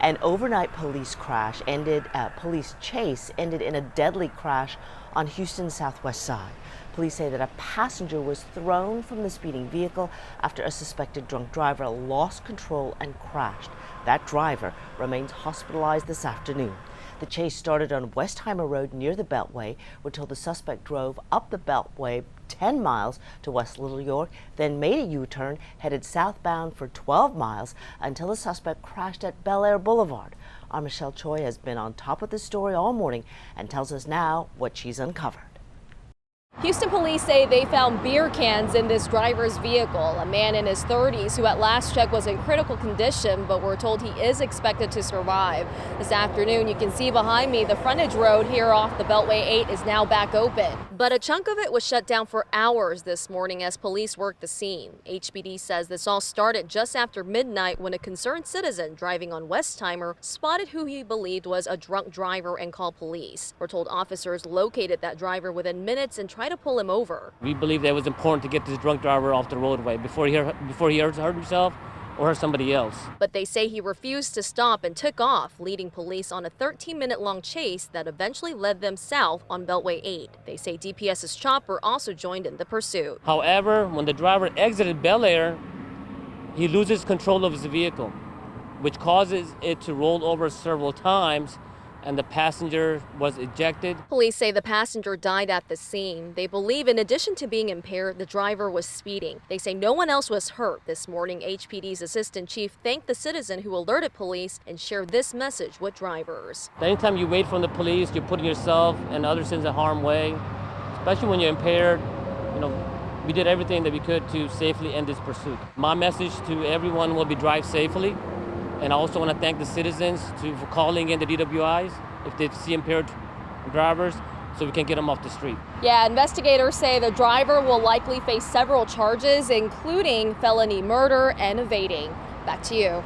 An overnight police chase ended in a deadly crash on Houston's southwest side. Police say that a passenger was thrown from the speeding vehicle after a suspected drunk driver lost control and crashed. That driver remains hospitalized this afternoon. The chase started on Westheimer Road near the Beltway. We're told the suspect drove up the Beltway 10 miles to West Little York, then made a U-turn, headed southbound for 12 miles until the suspect crashed at Bel Air Boulevard. Our Michelle Choi has been on top of this story all morning and tells us now what she's uncovered. Houston police say they found beer cans in this driver's vehicle. A man in his 30s who at last check was in critical condition, but we're told he is expected to survive. This afternoon, you can see behind me the frontage road here off the Beltway 8 is now back open. But a chunk of it was shut down for hours this morning as police worked the scene. HPD says this all started just after midnight when a concerned citizen driving on Westheimer spotted who he believed was a drunk driver and called police. We're told officers located that driver within minutes and tried to pull him over. We believe that it was important to get this drunk driver off the roadway before he hurt himself or hurt somebody else. But they say he refused to stop and took off, leading police on a 13-minute-long chase that eventually led them south on Beltway 8. They say DPS's chopper also joined in the pursuit. However, when the driver exited Bel Air, he loses control of his vehicle, which causes it to roll over several times, and the passenger was ejected. Police say the passenger died at the scene. They believe in addition to being impaired, the driver was speeding. They say no one else was hurt. This morning, HPD's assistant chief thanked the citizen who alerted police and shared this message with drivers. Anytime you wait from the police, you're putting yourself and others in harm's way, especially when you're impaired. We did everything that we could to safely end this pursuit. My message to everyone will be drive safely. And I also want to thank the citizens for calling in the DWIs if they see impaired drivers so we can get them off the street. Yeah, investigators say the driver will likely face several charges, including felony murder and evading. Back to you.